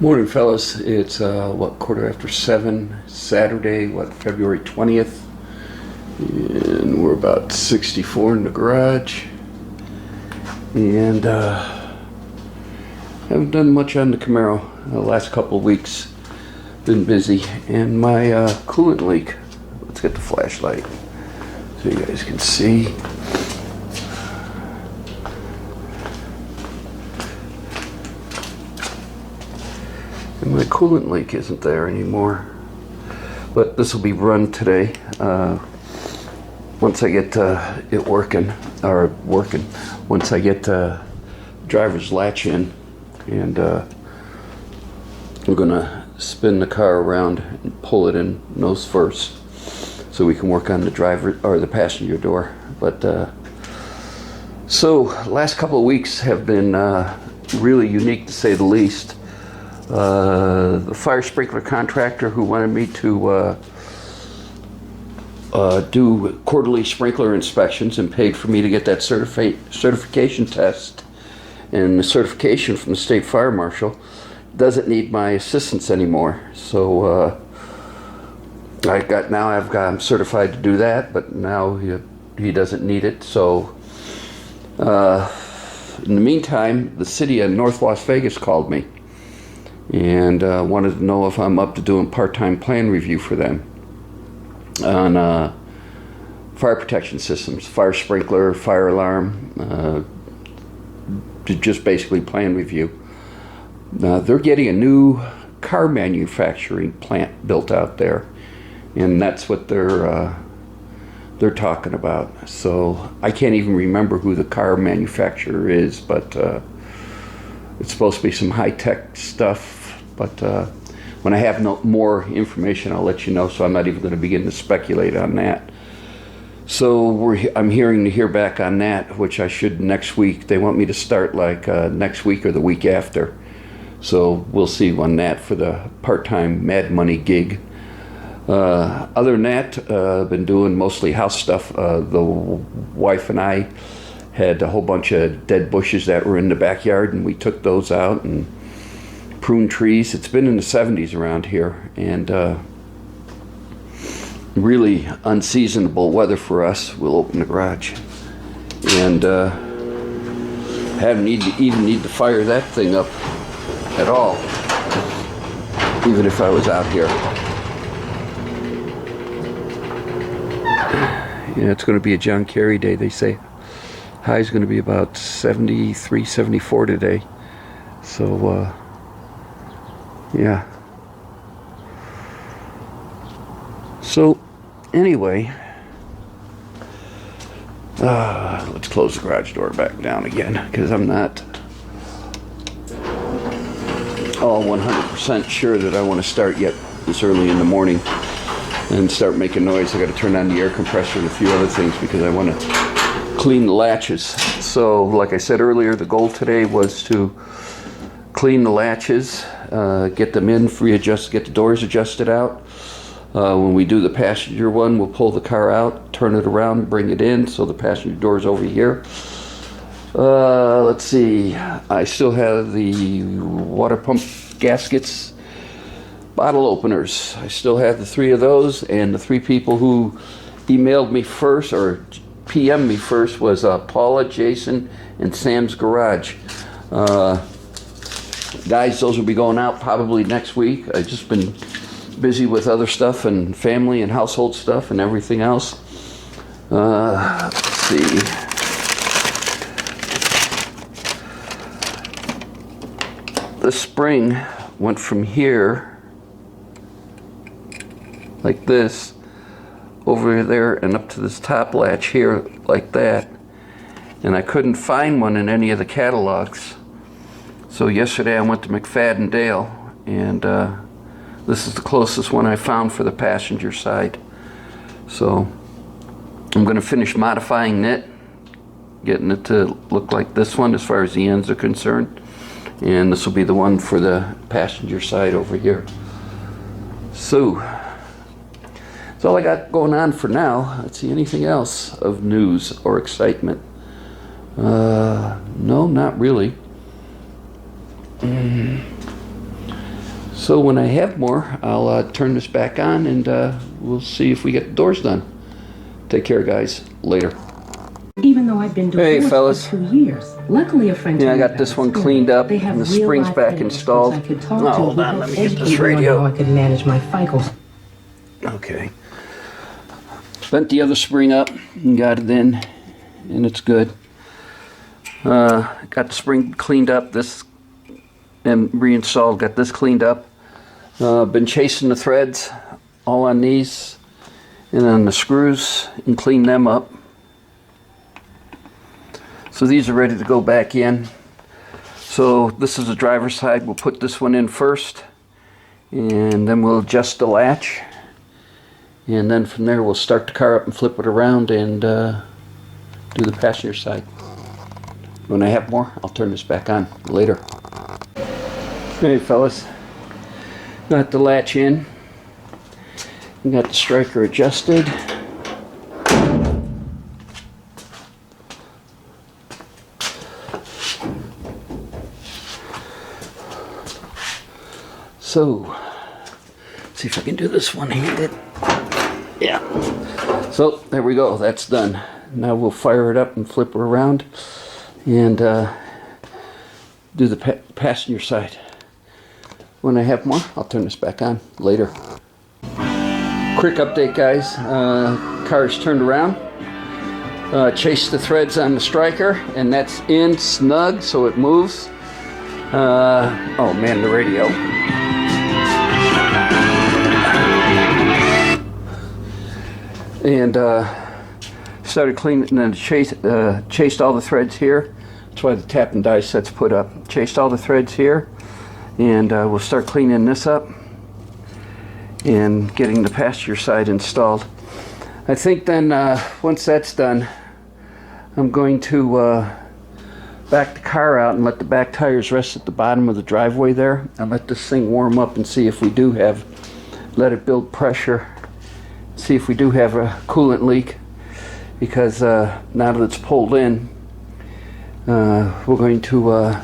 Morning, fellas. It's quarter after 7, Saturday, February 20th, and we're about 64 in the garage. And haven't done much on the Camaro the last couple of weeks. Been busy, and my coolant leak. Let's get the flashlight so you guys can see. And my coolant leak isn't there anymore, but this will be run today. Once I get it working, once I get driver's latch in, and I'm gonna spin the car around and pull it in nose first, so we can work on the driver or the passenger door. But so last couple of weeks have been really unique, to say the least. The fire sprinkler contractor who wanted me to do quarterly sprinkler inspections and paid for me to get that certification test and the certification from the state fire marshal doesn't need my assistance anymore. So I'm certified to do that, but now he doesn't need it. So in the meantime, the city of North Las Vegas called me and wanted to know if I'm up to doing part-time plan review for them on fire protection systems, fire sprinkler, fire alarm, just basically plan review. They're getting a new car manufacturing plant built out there, and that's what they're talking about. So I can't even remember who the car manufacturer is, but it's supposed to be some high-tech stuff. But when I have more information, I'll let you know. So I'm not even going to begin to speculate on that. So I'm hear back on that, which I should next week. They want me to start like next week or the week after. So we'll see on that for the part-time Mad Money gig. Other than that, I've been doing mostly house stuff. The wife and I had a whole bunch of dead bushes that were in the backyard, and we took those out and pruned trees. It's been in the 70s around here, and really unseasonable weather for us. We'll open the garage, and haven't even need to fire that thing up at all, even if I was out here. Yeah, it's going to be a John Kerry day, they say. High is going to be about 73, 74 today. So, yeah. So, anyway, let's close the garage door back down again, because I'm not all 100% sure that I want to start yet this early in the morning and start making noise. I got to turn on the air compressor and a few other things because I want to clean the latches. So like I said earlier, the goal today was to clean the latches, get them in, get the doors adjusted out. When we do the passenger one, we'll pull the car out, turn it around, bring it in, so the passenger door's over here. Let's see, I still have the water pump gaskets, bottle openers. I still have the 3 of those, and the 3 people who emailed me first, or PM'd me first, was Paula, Jason, and Sam's Garage. Guys, those will be going out probably next week. I've just been busy with other stuff and family and household stuff and everything else. Let's see. The spring went from here, like this, over there and up to this top latch here, like that. And I couldn't find one in any of the catalogs. So yesterday I went to McFadden Dale, and this is the closest one I found for the passenger side. So I'm going to finish modifying it, getting it to look like this one as far as the ends are concerned. And this will be the one for the passenger side over here. So that's all I got going on for now. Let's see, anything else of news or excitement? No, not really. So when I have more, I'll turn this back on and we'll see if we get the doors done. Take care, guys. Later. Even though I've been divorced for 2 years, luckily a friend. Yeah, I got this one cleaned up and the springs back installed. Oh, hold on, let me get this radio. How I could manage my FICOs. Okay. Bent the other spring up and got it in, and it's good. Got the spring cleaned up, this and reinstalled. Got this cleaned up. Been chasing the threads all on these and on the screws and cleaned them up. So these are ready to go back in. So this is the driver's side. We'll put this one in first, and then we'll adjust the latch, and then from there we'll start the car up and flip it around and do the passenger side. When I have more, I'll turn this back on later. Hey fellas, got the latch in, got the striker adjusted. So, let's see if I can do this one-handed. Yeah. So, there we go. That's done. Now we'll fire it up and flip it around and do the passenger side. When I have more, I'll turn this back on later. Quick update, guys. Car is turned around. Chase the threads on the striker, and that's in snug, so it moves. Oh man, the radio. And started cleaning, and then chased all the threads here. That's why the tap and die set's put up. Chased all the threads here, and we'll start cleaning this up and getting the passenger side installed. I think then once that's done, I'm going to back the car out and let the back tires rest at the bottom of the driveway there, and let this thing warm up and see if we do have, let it build pressure, see if we do have a coolant leak, because now that it's pulled in, we're going to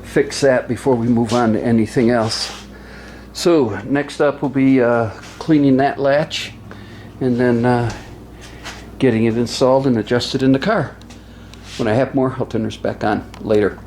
fix that before we move on to anything else. So next up will be cleaning that latch and then getting it installed and adjusted in the car. When I have more, I'll turn this back on later.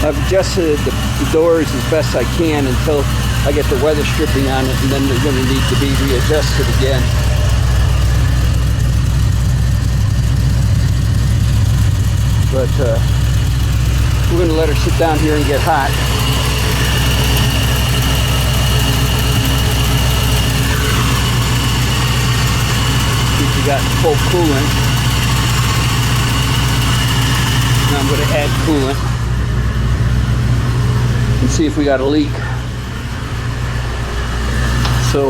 I've adjusted the doors as best I can until I get the weather stripping on it, and then they're going to need to be readjusted again. But we're going to let her sit down here and get hot. We got full coolant. Now I'm going to add coolant and see if we got a leak. So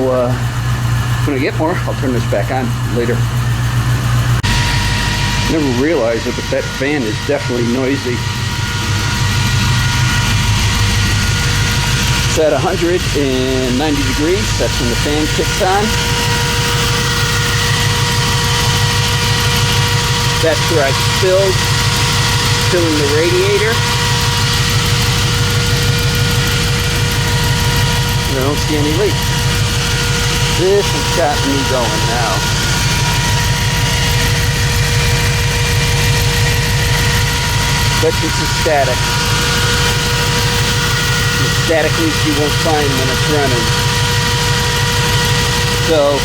when I get more, I'll turn this back on later. Never realized it, but that fan is definitely noisy. It's at 190 degrees. That's when the fan kicks on. That's where I filling the radiator. I don't see any leaks. This has got me going now. But this is static. The static leaks you won't find when it's running. So,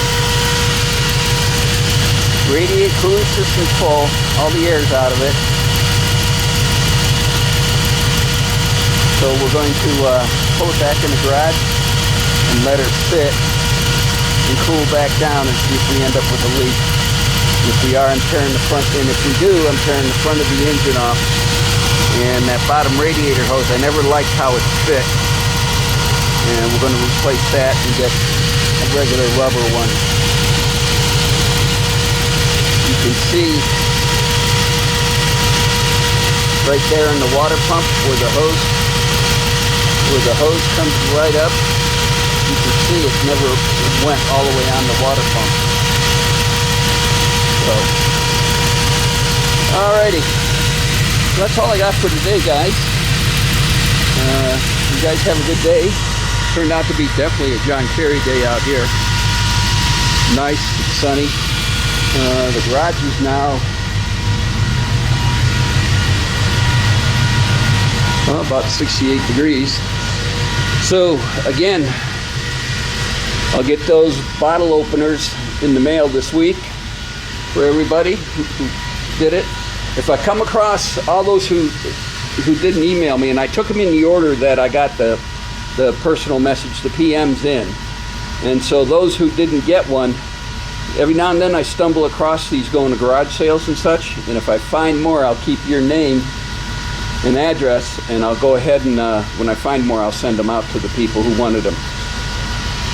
radiate cooling system full, all the air's out of it. So we're going to pull it back in the garage and let her sit and cool back down and see if we end up with a leak. If we are, I'm tearing the front, and if we do, I'm tearing the front of the engine off. And that bottom radiator hose, I never liked how it fit. And we're going to replace that and get a regular rubber one. You can see right there in the water pump where the hose comes right up. You can see it never went all the way on the water pump. So, alrighty. So that's all I got for today, guys. You guys have a good day. Turned out to be definitely a John Kerry day out here. Nice, sunny. The garage is now about 68 degrees. So again, I'll get those bottle openers in the mail this week for everybody who did it. If I come across all those who didn't email me, and I took them in the order that I got the personal message, the PMs in. And so those who didn't get one, every now and then I stumble across these going to garage sales and such, and if I find more, I'll keep your name and address, and I'll go ahead and when I find more, I'll send them out to the people who wanted them.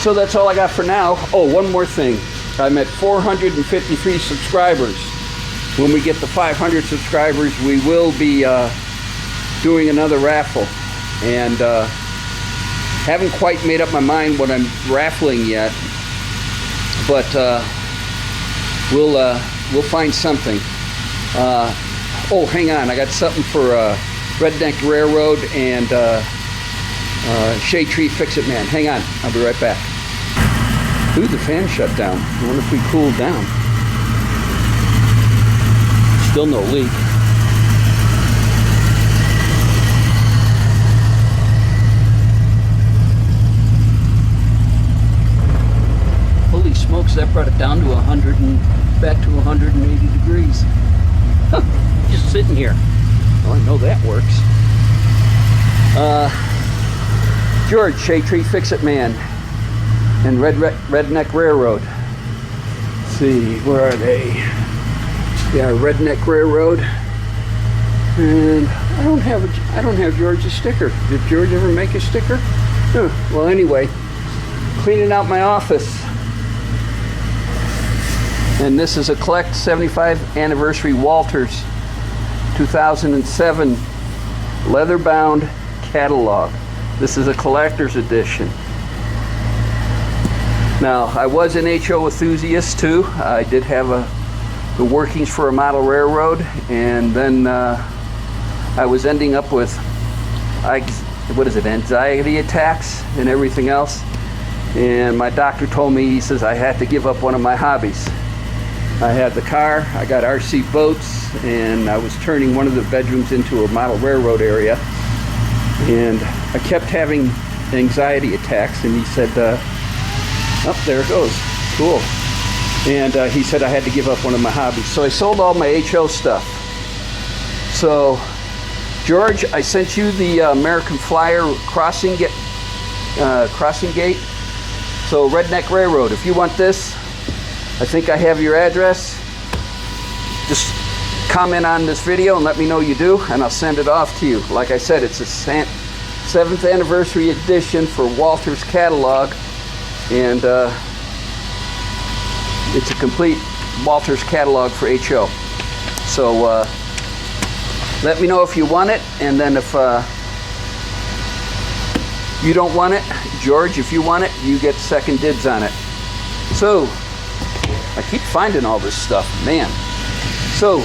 So that's all I got for now. Oh, one more thing. I'm at 453 subscribers. When we get to 500 subscribers, we will be doing another raffle. And haven't quite made up my mind what I'm raffling yet, but we'll find something. Oh, hang on, I got something for Redneck Railroad and Shade Tree Fix-It Man. Hang on, I'll be right back. Ooh, the fan shut down. I wonder if we cooled down. Still no leak. Holy smokes, that brought it down to 100 and back to 180 degrees. Just sitting here. Well, I know that works. George, Shade Tree Fix-It Man and Redneck Railroad. Let's see, where are they? Yeah, Redneck Railroad. And I don't have George's sticker. Did George ever make a sticker? Well, anyway, cleaning out my office. And this is a Collect 75th Anniversary Walters 2007 leather-bound catalog. This is a collector's edition. Now, I was an HO enthusiast too. I did have the workings for a model railroad, and then I was ending up with, anxiety attacks and everything else. And my doctor told me, he says I had to give up one of my hobbies. I had the car, I got RC boats, and I was turning one of the bedrooms into a model railroad area. And I kept having anxiety attacks, and he said, oh, there it goes, cool. And he said I had to give up one of my hobbies. So I sold all my HO stuff. So, George, I sent you the American Flyer crossing gate. So Redneck Railroad, if you want this, I think I have your address. Just comment on this video and let me know you do, and I'll send it off to you. Like I said, it's a 7th anniversary edition for Walters catalog, and it's a complete Walters catalog for HO. So let me know if you want it, and then if You don't want it, George, if you want it, you get second dibs on it. So, I keep finding all this stuff, man. So,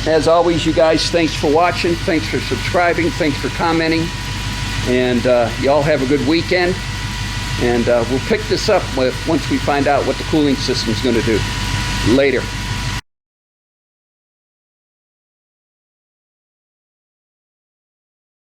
as always, you guys, thanks for watching, thanks for subscribing, thanks for commenting, and y'all have a good weekend. And we'll pick this up once we find out what the cooling system's going to do. Later.